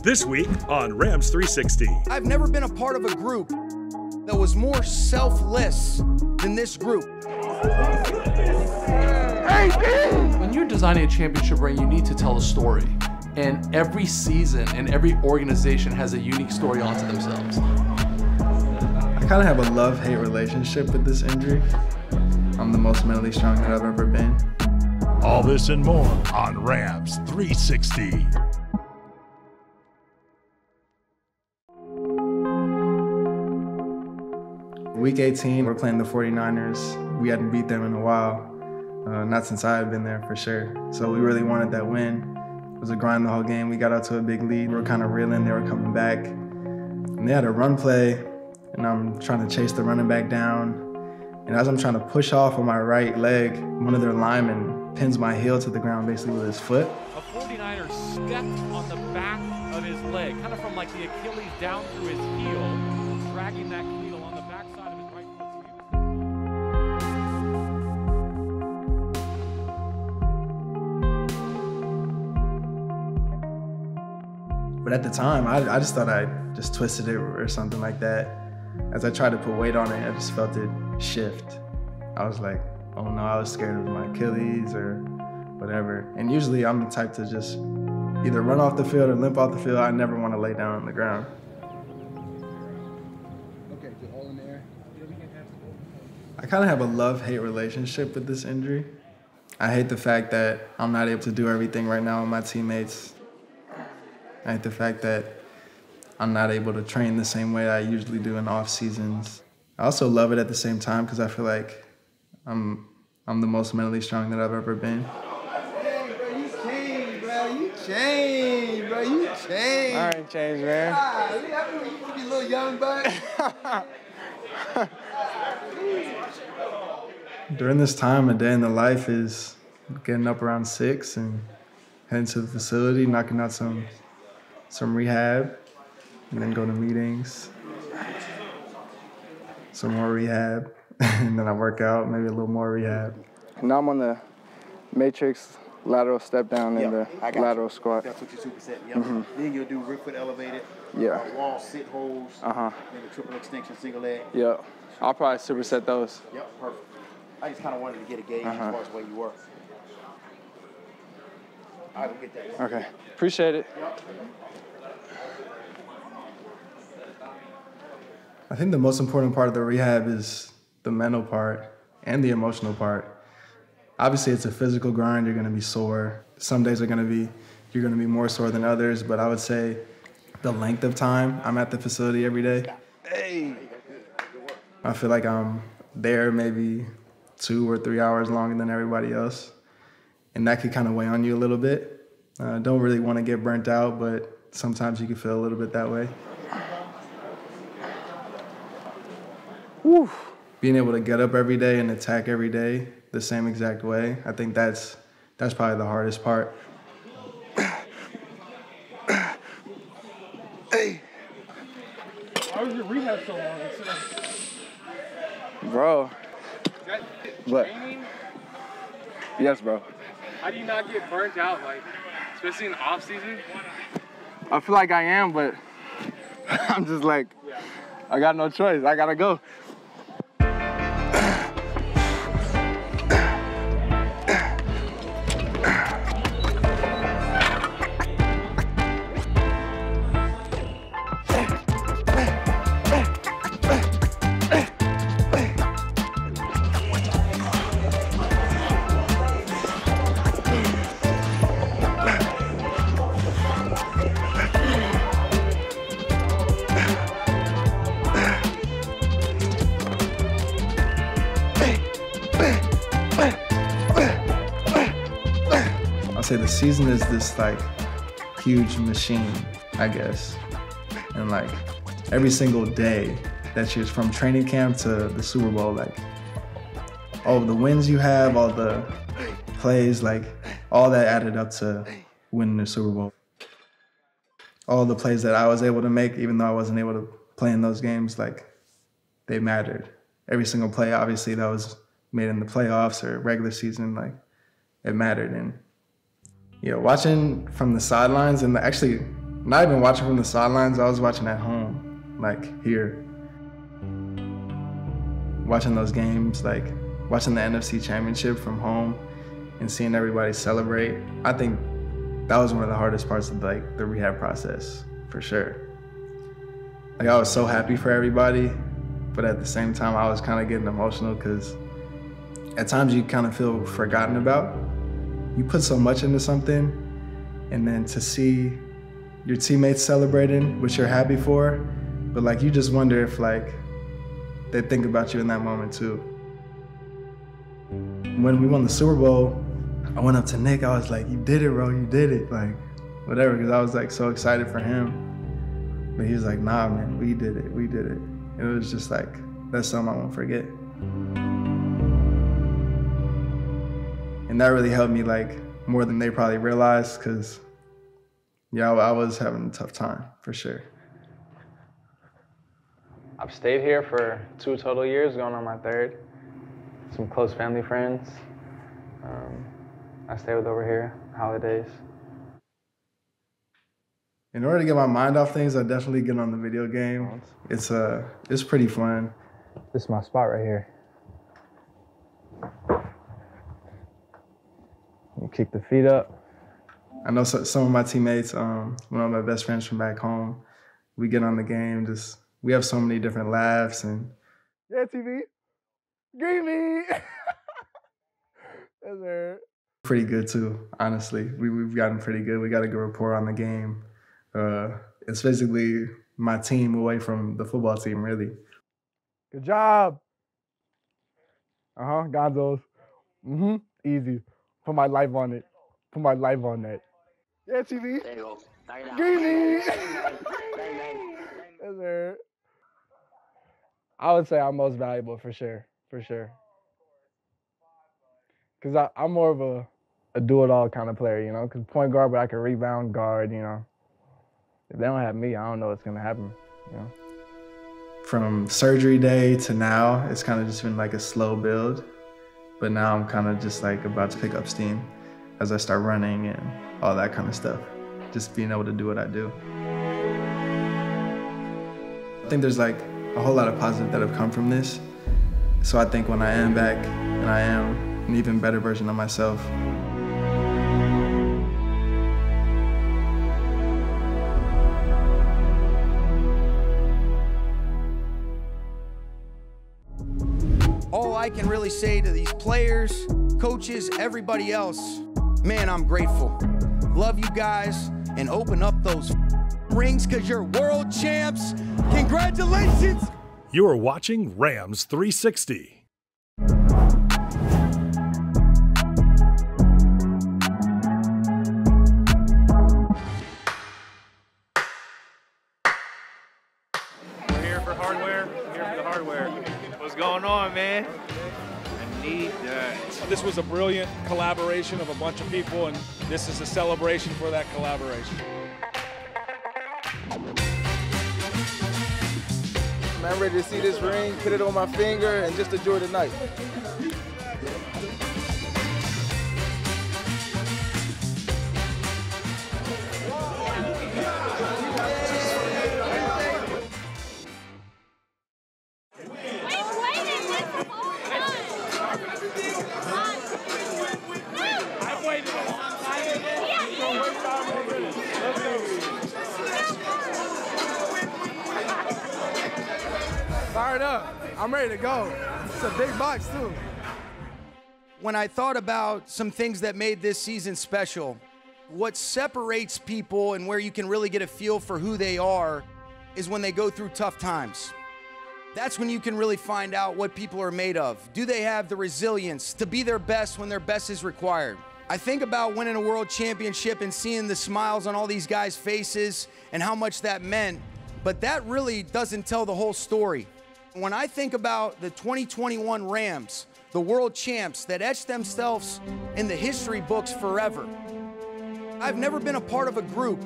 This week on Rams 360. I've never been a part of a group that was more selfless than this group. When you're designing a championship ring, you need to tell a story. And every season and every organization has a unique story onto themselves. I kind of have a love-hate relationship with this injury. I'm the most mentally strong that I've ever been. All this and more on Rams 360. Week 18, we're playing the 49ers. We hadn't beat them in a while, not since I had been there for sure. So we really wanted that win. It was a grind the whole game. We got out to a big lead. We were kind of reeling, they were coming back. And they had a run play, and I'm trying to chase the running back down. And as I'm trying to push off on my right leg, one of their linemen pins my heel to the ground basically with his foot. A 49er stepped on the back of his leg, kind of from like the Achilles down through his heel, dragging that heel on the backside of his right foot. But at the time, I just thought I just twisted it or something like that. As I tried to put weight on it, I just felt it shift. I was like, oh no, I was scared of my Achilles or whatever. And usually I'm the type to just either run off the field or limp off the field. I never want to lay down on the ground. Okay, just hold in there. I kind of have a love-hate relationship with this injury. I hate the fact that I'm not able to do everything right now with my teammates. I hate the fact that I'm not able to train the same way I usually do in off seasons. I also love it at the same time because I feel like I'm the most mentally strong that I've ever been. Hey, bro, you changed, bro. You changed, bro. You changed. I ain't changed, man. Ah, remember when you used to be a little young buck? During this time, a day in the life is getting up around 6 and heading to the facility, knocking out some rehab, and then go to meetings, some more rehab, and then I work out, maybe a little more rehab. Now I'm on the matrix lateral step down and the lateral squat. That's what you superset. Yep. Then you'll do rear foot elevated. Yeah. Wall sit holds. Maybe triple extension, single leg. Yeah. I'll probably superset those. Yep, perfect. I just kind of wanted to get a gauge as far as where you were. I will get that. Okay. Appreciate it. Yep. I think the most important part of the rehab is the mental part and the emotional part. Obviously, it's a physical grind. You're going to be sore. Some days you're going to be more sore than others, but I would say the length of time I'm at the facility every day. Hey. I feel like I'm there maybe 2 or 3 hours longer than everybody else, and that could kind of weigh on you a little bit. Don't really want to get burnt out, but sometimes you can feel a little bit that way. Woo. Being able to get up every day and attack every day the same exact way, I think that's probably the hardest part. Hey. Why was your rehab so long? Bro. What? Training? Yes, bro. How do you not get burnt out, like, especially in off season? I feel like I am, but I'm just like, I got no choice. I gotta go. I'll say the season is this like huge machine, I guess. And like every single day that you're from training camp to the Super Bowl, like all the wins you have, all the plays, like all that added up to winning the Super Bowl. All the plays that I was able to make, even though I wasn't able to play in those games, like they mattered. Every single play, obviously, that was made in the playoffs or regular season, like it mattered. And watching from the sidelines, and actually Not even watching from the sidelines, I was watching at home, like here. Watching those games, like watching the NFC Championship from home and seeing everybody celebrate. I think that was one of the hardest parts of like the rehab process, for sure. Like I was so happy for everybody, but at the same time I was kind of getting emotional because at times you kind of feel forgotten about. You put so much into something, and then to see your teammates celebrating, which you're happy for, but like you just wonder if like they think about you in that moment too. When we won the Super Bowl, I went up to Nick, I was like, you did it, bro, you did it, like whatever, because I was like so excited for him. But he was like, nah, man, we did it, we did it. It was just like, that's something I won't forget. And that really helped me like more than they probably realized, because yeah, I was having a tough time, for sure. I've stayed here for 2 total years, going on my 3rd. Some close family friends. I stay with over here, holidays. In order to get my mind off things, I definitely get on the video game. It's pretty fun. This is my spot right here. You kick the feet up. I know some of my teammates, one of my best friends from back home, we get on the game, we have so many different laughs and... Yeah, TV. Greeny. Yes, sir. Pretty good too, honestly. We've gotten pretty good. We got a good rapport on the game. It's basically my team away from the football team, really. Good job. Gonzo's. Easy. Put my life on it. Put my life on that. Yeah, TV. There you go. Greeny. Yes, sir. I would say I'm most valuable for sure. For sure. Because I'm more of a do-it-all kind of player, you know? Because point guard, but I can rebound, guard, you know? If they don't have me, I don't know what's going to happen, you know? From surgery day to now, it's kind of just been like a slow build. But now I'm kind of just like about to pick up steam as I start running and all that kind of stuff. Just being able to do what I do. I think there's like a whole lot of positive that have come from this. So I think when I am back and I am an even better version of myself. All I can really say to these players, coaches, everybody else, man, I'm grateful. Love you guys, and open up those rings because you're world champs. Congratulations! You are watching Rams 360. We're here for hardware. We're here for the hardware. What's going on, man? I need that. This was a brilliant collaboration of a bunch of people, and this is a celebration for that collaboration. I'm ready to see this ring, put it on my finger, and just enjoy the night. I've waited a long time. So wait time already. Let's go. Fired up. I'm ready to go. It's a big box, too. When I thought about some things that made this season special, what separates people and where you can really get a feel for who they are is when they go through tough times. That's when you can really find out what people are made of. Do they have the resilience to be their best when their best is required? I think about winning a world championship and seeing the smiles on all these guys' faces and how much that meant, but that really doesn't tell the whole story. When I think about the 2021 Rams, the world champs that etched themselves in the history books forever, I've never been a part of a group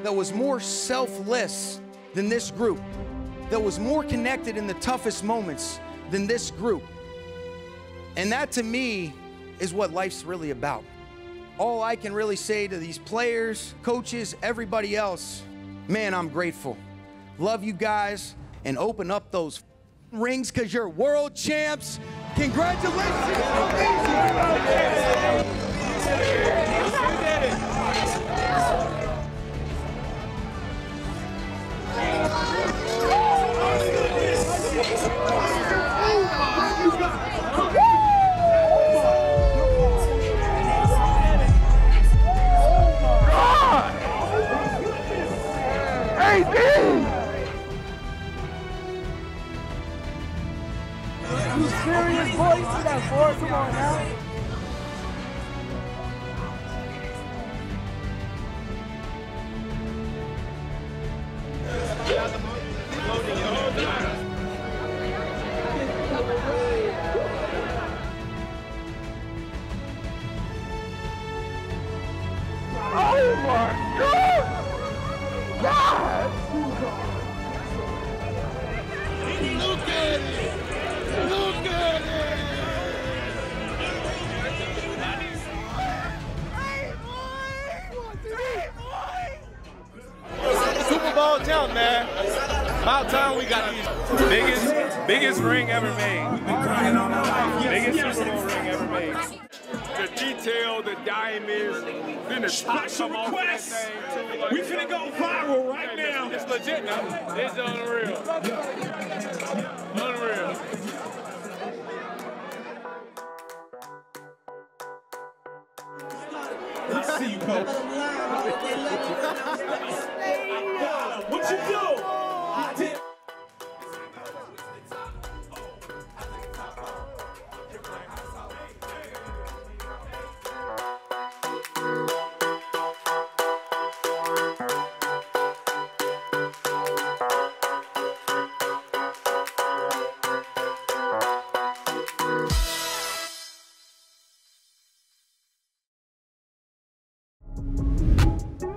that was more selfless than this group, that was more connected in the toughest moments than this group. And that, to me, is what life's really about. all I can really say to these players, coaches, everybody else, man, I'm grateful. Love you guys, and open up those rings because you're world champs. Congratulations. You serious, boy? You got 4? Come on now. Oh my God! God! Look at it! Look at it! Super Bowl champ, man. About time we got these biggest ring ever made. Biggest Super Bowl ring ever made. The detail, the diamonds, then the special requests. We finna go viral right now. It's legit now. It's unreal. Unreal. I see you, Kupp. What you do? I did.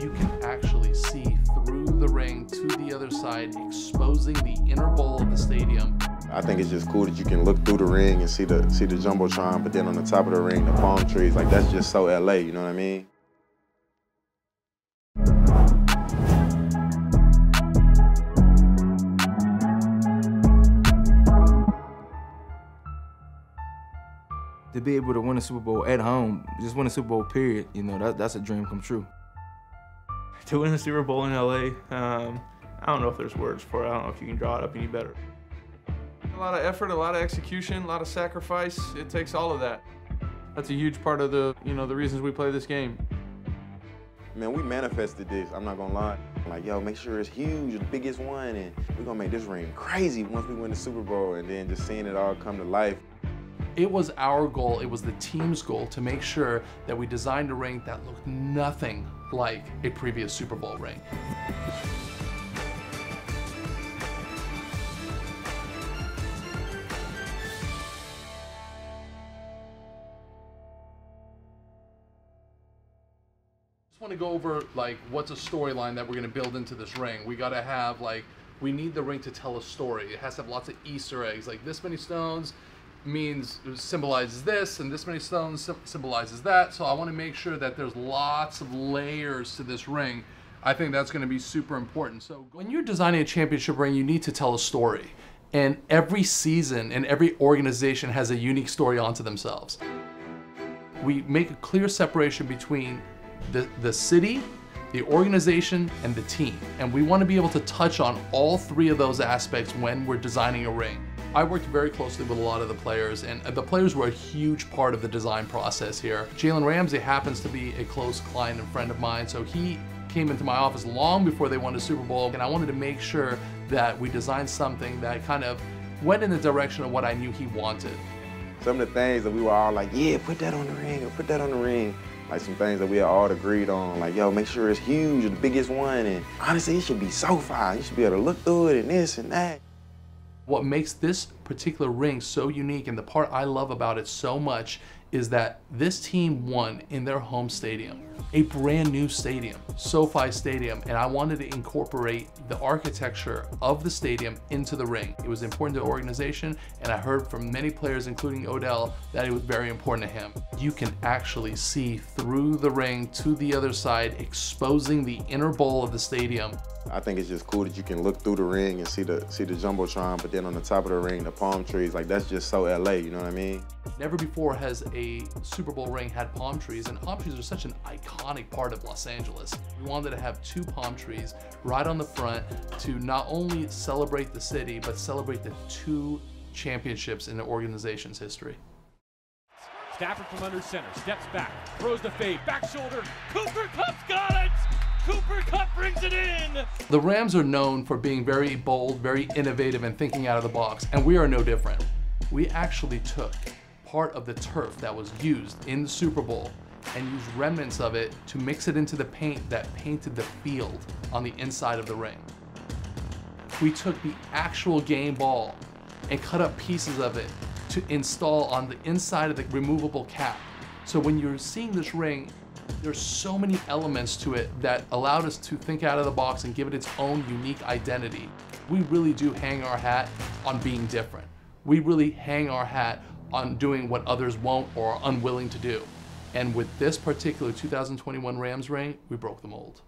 You can actually see through the ring to the other side, exposing the inner bowl of the stadium. I think it's just cool that you can look through the ring and see the Jumbotron, but then on the top of the ring, the palm trees, like that's just so LA, you know what I mean? To be able to win a Super Bowl at home, just win a Super Bowl, period, you know, that's a dream come true. To win a Super Bowl in LA, I don't know if there's words for it. I don't know if you can draw it up any better. A lot of effort, a lot of execution, a lot of sacrifice. It takes all of that. That's a huge part of the reasons we play this game. Man, we manifested this, I'm not gonna lie. Like, yo, make sure it's huge, the biggest one, and we're gonna make this ring crazy once we win the Super Bowl, and then just seeing it all come to life. It was our goal, it was the team's goal to make sure that we designed a ring that looked nothing like a previous Super Bowl ring. Just want to go over like what's a storyline that we're going to build into this ring. We got to have we need the ring to tell a story. It has to have lots of Easter eggs, like this many stones symbolizes this, and this many stones symbolizes that. So I want to make sure that there's lots of layers to this ring. I think that's going to be super important. So when you're designing a championship ring, you need to tell a story. And every season and every organization has a unique story onto themselves. We make a clear separation between the city, the organization, and the team. And we want to be able to touch on all three of those aspects when we're designing a ring. I worked very closely with a lot of the players, and the players were a huge part of the design process here. Jalen Ramsey happens to be a close client and friend of mine, so he came into my office long before they won the Super Bowl, and I wanted to make sure that we designed something that kind of went in the direction of what I knew he wanted. Some of the things that we were all like, yeah, put that on the ring, or put that on the ring. Like some things that we all agreed on, like, yo, make sure it's huge, the biggest one, and honestly, it should be so fire. You should be able to look through it and this and that. What makes this particular ring so unique, and the part I love about it so much, is that this team won in their home stadium. a brand new stadium, SoFi Stadium, and I wanted to incorporate the architecture of the stadium into the ring. It was important to the organization, and I heard from many players, including Odell, that it was very important to him. You can actually see through the ring to the other side, exposing the inner bowl of the stadium. I think it's just cool that you can look through the ring and see the Jumbotron, but then on the top of the ring, the palm trees, like that's just so LA, you know what I mean? Never before has a Super Bowl ring had palm trees, and palm trees are such an iconic part of Los Angeles. We wanted to have 2 palm trees right on the front to not only celebrate the city, but celebrate the 2 championships in the organization's history. Stafford from under center, steps back, throws the fade, back shoulder, Cooper Kupp's got it! Cooper Kupp brings it in! The Rams are known for being very bold, very innovative, and thinking out of the box, and we are no different. We actually took part of the turf that was used in the Super Bowl and used remnants of it to mix it into the paint that painted the field on the inside of the ring. We took the actual game ball and cut up pieces of it to install on the inside of the removable cap. So when you're seeing this ring, there's so many elements to it that allowed us to think out of the box and give it its own unique identity. We really do hang our hat on being different. We really hang our hat on doing what others won't or are unwilling to do. And with this particular 2021 Rams ring, we broke the mold.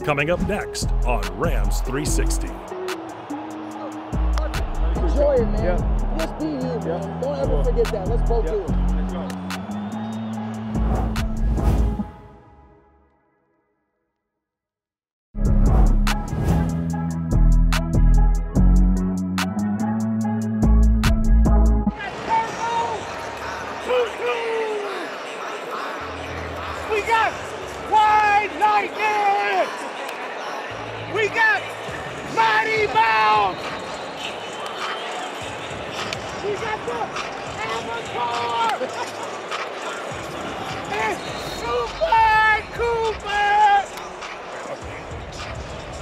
Coming up next on Rams 360. Enjoy it, man. Yeah. Just be you, man. Don't ever forget that. Let's both do it. Let's go. We got wide night in. We got mighty bounce. We got the Avatar. And Super Cooper.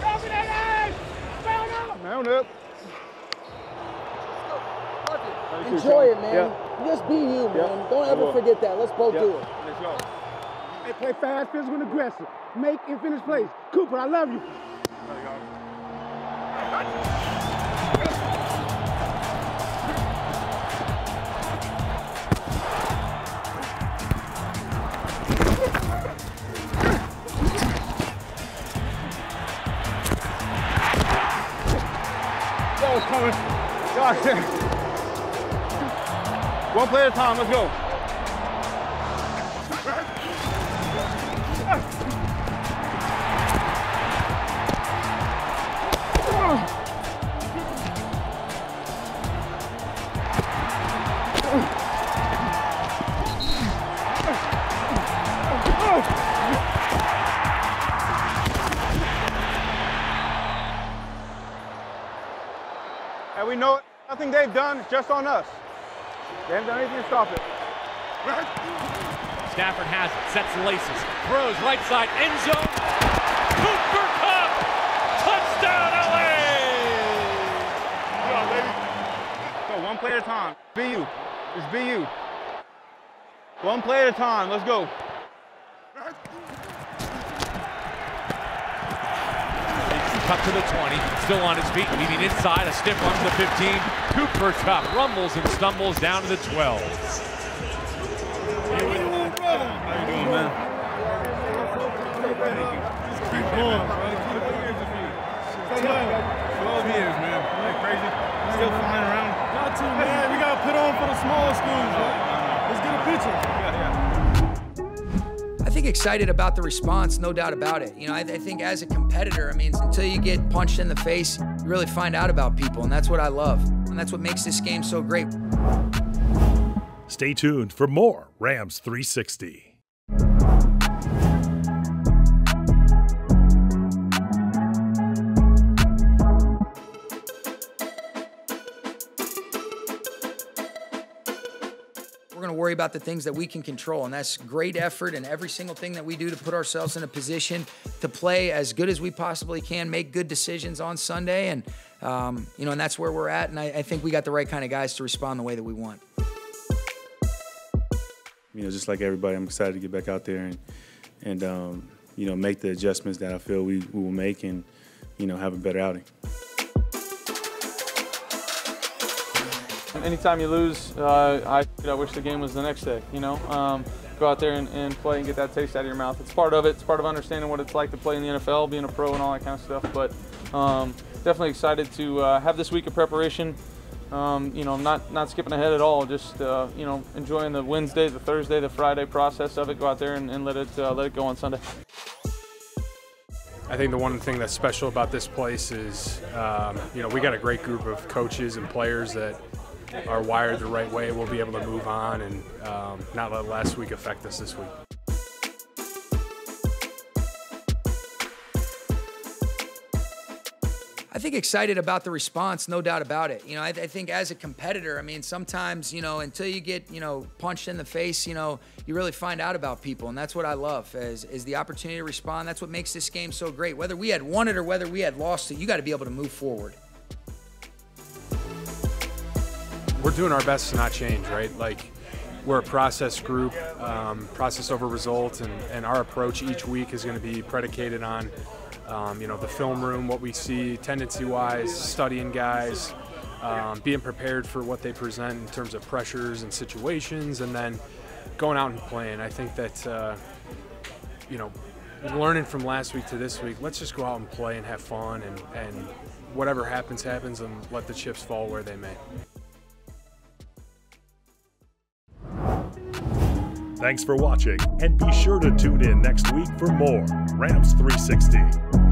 Cover that ass. Mount up. Enjoy it, man. Just be you, man. Don't ever forget that. Let's both do it. Let's go. Hey, play fast, physical, and aggressive. Make and finish plays. Cooper, I love you. That was coming. Gosh, one play at a time, let's go. And we know nothing they've done is just on us. They haven't done anything to stop it. Stafford has it, sets the laces, throws right side, end zone. Cooper Kupp, touchdown LA! Come on, baby. Go one play at a time. Be you. Just be you. One play at a time. Let's go. Cut to the 20, still on his feet, leading inside, a stiff run to the 15. Cooper Kupp rumbles and stumbles down to the 12. How you doing, man? Keep going, bro. 12 years, man. Ain't crazy? Still flying around? Got to, man. We got to put on for the smaller schools, bro. Let's get a picture. I think excited about the response, no doubt about it. You know, I think as a competitor, I mean, until you get punched in the face, you really find out about people, and that's what I love. And that's what makes this game so great. Stay tuned for more Rams 360. We're going to worry about the things that we can control, and that's great effort in every single thing that we do to put ourselves in a position to play as good as we possibly can, make good decisions on Sunday, and and that's where we're at, and I think we got the right kind of guys to respond the way that we want. Just like everybody, I'm excited to get back out there and make the adjustments that I feel we will make and, have a better outing. Anytime you lose, I wish the game was the next day, Go out there and play and get that taste out of your mouth. It's part of it. It's part of understanding what it's like to play in the NFL, being a pro and all that kind of stuff. But definitely excited to have this week of preparation. I'm not skipping ahead at all. Just enjoying the Wednesday, the Thursday, the Friday process of it. Go out there and let it go on Sunday. I think the one thing that's special about this place is, we got a great group of coaches and players that are wired the right way. We'll be able to move on and not let last week affect us this week. I think excited about the response, no doubt about it. I think as a competitor, sometimes, until you get, punched in the face, you really find out about people. And that's what I love is the opportunity to respond. That's what makes this game so great. Whether we had won it or whether we had lost it, you got to be able to move forward. We're doing our best to not change, right? Like, we're a process group, process over results, and our approach each week is going to be predicated on the film room, what we see tendency-wise, studying guys, being prepared for what they present in terms of pressures and situations, and then going out and playing. I think that, learning from last week to this week, let's just go out and play and have fun, and whatever happens, happens, and let the chips fall where they may. Thanks for watching, and be sure to tune in next week for more Rams 360.